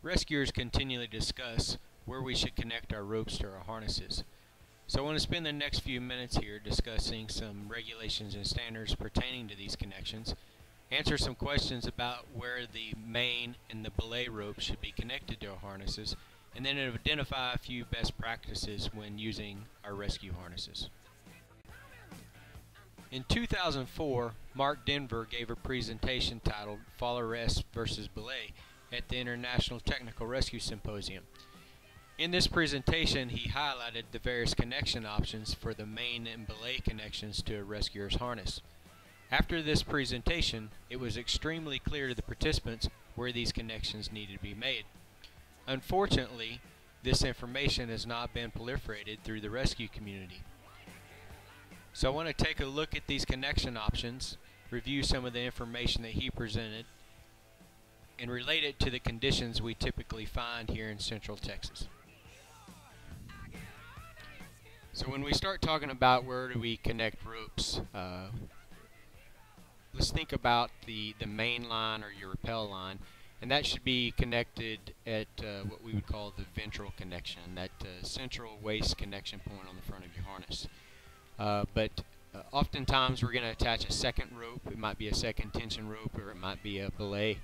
Rescuers continually discuss where we should connect our ropes to our harnesses. So I want to spend the next few minutes here discussing some regulations and standards pertaining to these connections, answer some questions about where the main and the belay ropes should be connected to our harnesses, and then identify a few best practices when using our rescue harnesses. In 2004, Mark Denver gave a presentation titled Fall Arrest versus Belay at the International Technical Rescue Symposium. In this presentation, he highlighted the various connection options for the main and belay connections to a rescuer's harness. After this presentation, it was extremely clear to the participants where these connections needed to be made. Unfortunately, this information has not been proliferated through the rescue community. So I want to take a look at these connection options, review some of the information that he presented, and relate it to the conditions we typically find here in Central Texas. So when we start talking about where do we connect ropes, let's think about the main line or your rappel line, and that should be connected at what we would call the ventral connection, that central waist connection point on the front of your harness. Oftentimes we're going to attach a second rope. It might be a second tension rope, or it might be a belay.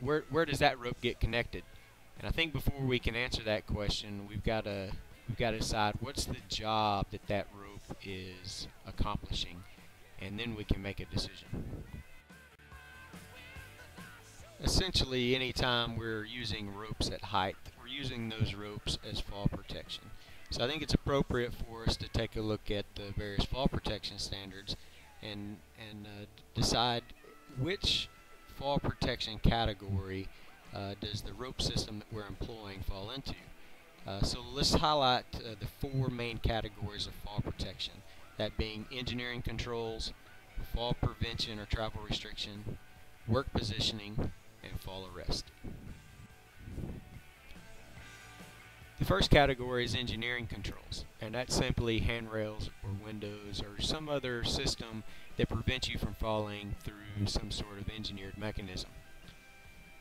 Where does that rope get connected? And I think before we can answer that question, we've got to decide what's the job that rope is accomplishing, and then we can make a decision. Essentially, anytime we're using ropes at height, we're using those ropes as fall protection. So I think it's appropriate for us to take a look at the various fall protection standards and decide which fall protection category does the rope system that we're employing fall into. So let's highlight the four main categories of fall protection, that being engineering controls, fall prevention or travel restriction, work positioning, and fall arrest. The first category is engineering controls, and that's simply handrails or windows or some other system that prevents you from falling through some sort of engineered mechanism.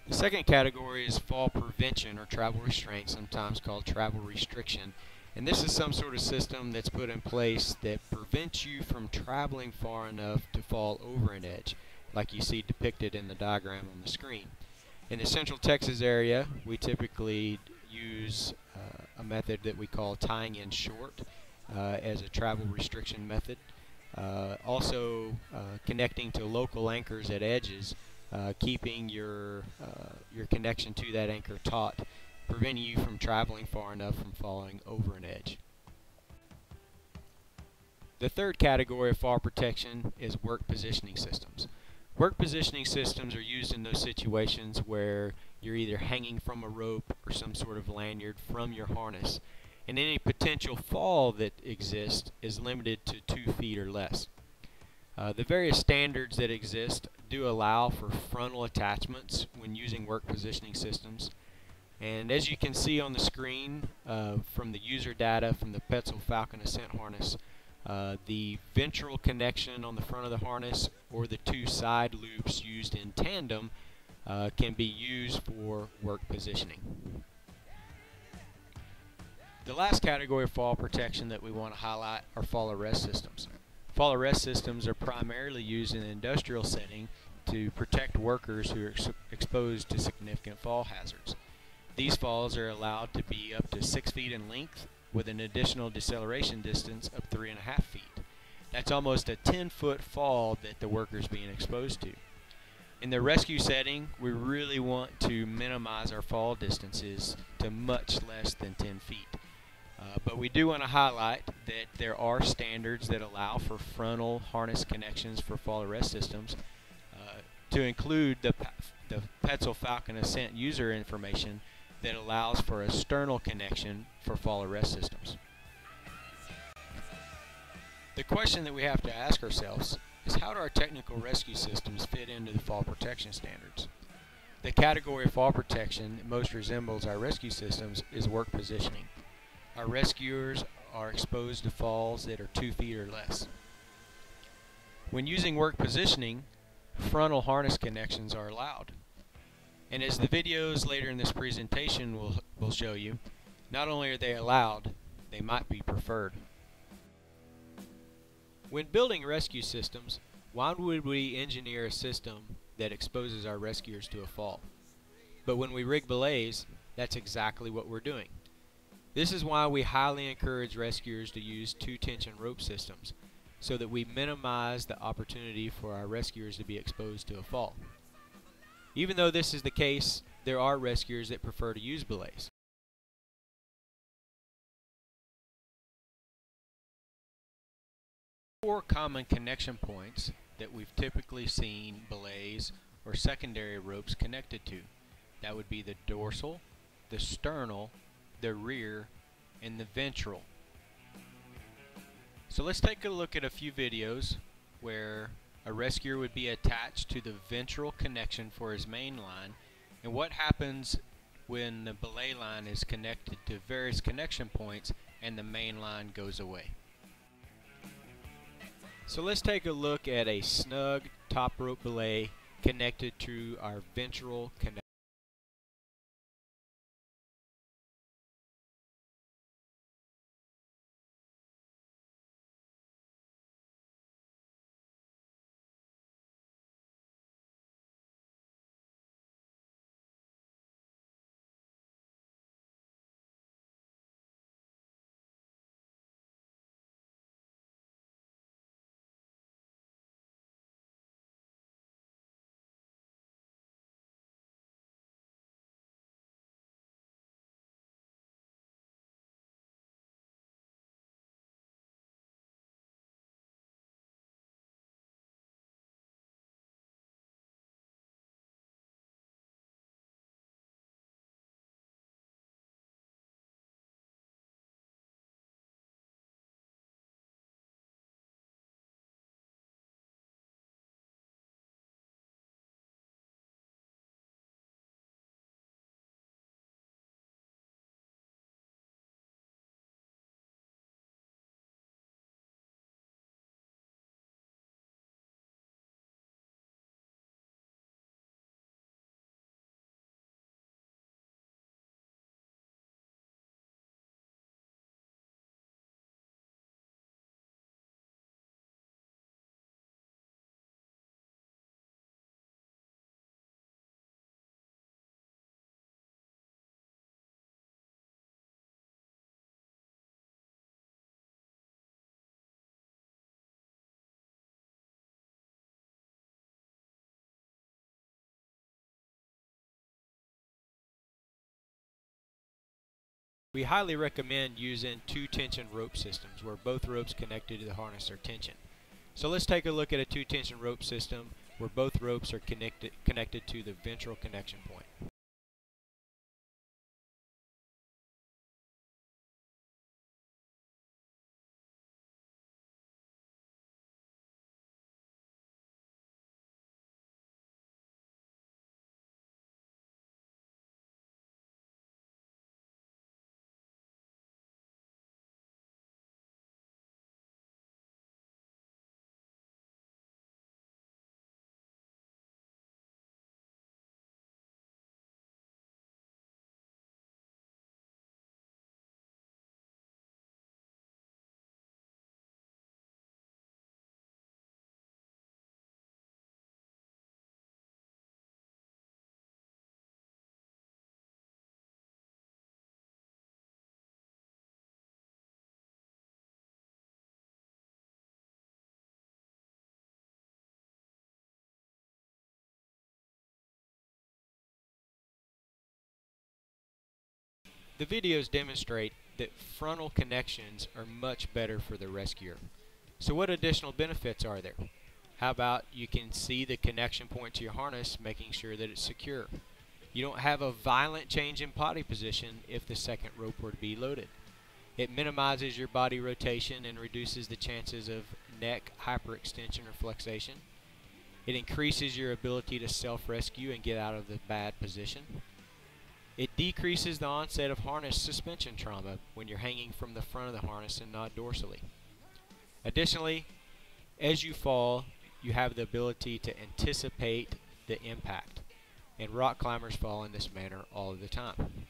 The second category is fall prevention or travel restraint, sometimes called travel restriction, and this is some sort of system that's put in place that prevents you from traveling far enough to fall over an edge, like you see depicted in the diagram on the screen. In the Central Texas area, we typically use a method that we call tying in short as a travel restriction method. Also connecting to local anchors at edges, keeping your connection to that anchor taut, preventing you from traveling far enough from falling over an edge. The third category of fall protection is work positioning systems. Work positioning systems are used in those situations where you're either hanging from a rope or some sort of lanyard from your harness, and any potential fall that exists is limited to 2 feet or less. The various standards that exist do allow for frontal attachments when using work positioning systems, and as you can see on the screen from the user data from the Petzl Falcon Ascent harness, the ventral connection on the front of the harness or the two side loops used in tandem can be used for work positioning. The last category of fall protection that we want to highlight are fall arrest systems. Fall arrest systems are primarily used in an industrial setting to protect workers who are exposed to significant fall hazards. These falls are allowed to be up to 6 feet in length, with an additional deceleration distance of 3.5 feet. That's almost a 10-foot fall that the worker is being exposed to. In the rescue setting, we really want to minimize our fall distances to much less than 10 feet. But we do want to highlight that there are standards that allow for frontal harness connections for fall arrest systems, to include the Petzl Falcon Ascent user information that allows for a sternal connection for fall arrest systems. The question that we have to ask ourselves is, how do our technical rescue systems fit into the fall protection standards? The category of fall protection that most resembles our rescue systems is work positioning. Our rescuers are exposed to falls that are 2 feet or less. When using work positioning, frontal harness connections are allowed. And as the videos later in this presentation will show you, not only are they allowed, they might be preferred. When building rescue systems, why would we engineer a system that exposes our rescuers to a fall? But when we rig belays, that's exactly what we're doing. This is why we highly encourage rescuers to use 2-tension rope systems, so that we minimize the opportunity for our rescuers to be exposed to a fall. Even though this is the case, there are rescuers that prefer to use belays. Four common connection points that we've typically seen belays or secondary ropes connected to. That would be the dorsal, the sternal, the rear, and the ventral. So let's take a look at a few videos where a rescuer would be attached to the ventral connection for his main line, and what happens when the belay line is connected to various connection points and the main line goes away. So let's take a look at a snug top rope belay connected to our ventral connection. We highly recommend using 2-tension rope systems where both ropes connected to the harness are tension. So let's take a look at a 2-tension rope system where both ropes are connected to the ventral connection point. The videos demonstrate that frontal connections are much better for the rescuer. So what additional benefits are there? How about you can see the connection point to your harness, making sure that it's secure. You don't have a violent change in body position if the second rope were to be loaded. It minimizes your body rotation and reduces the chances of neck hyperextension or flexation. It increases your ability to self-rescue and get out of the bad position. It decreases the onset of harness suspension trauma when you're hanging from the front of the harness and not dorsally. Additionally, as you fall, you have the ability to anticipate the impact. and rock climbers fall in this manner all of the time.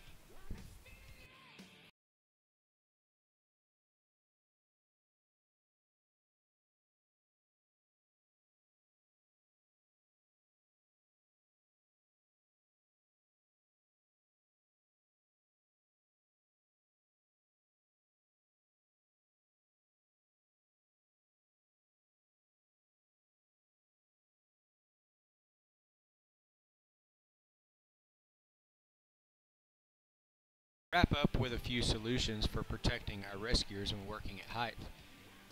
Wrap up with a few solutions for protecting our rescuers when working at height.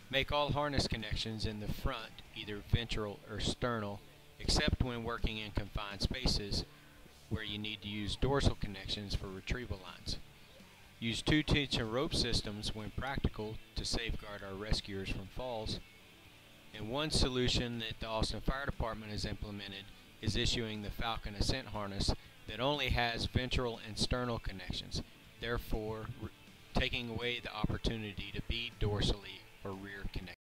Make all harness connections in the front either ventral or sternal, except when working in confined spaces where you need to use dorsal connections for retrieval lines. Use 2-tension rope systems when practical to safeguard our rescuers from falls. And one solution that the Austin Fire Department has implemented is issuing the Falcon Ascent harness that only has ventral and sternal connections, therefore taking away the opportunity to be dorsally or rear connected.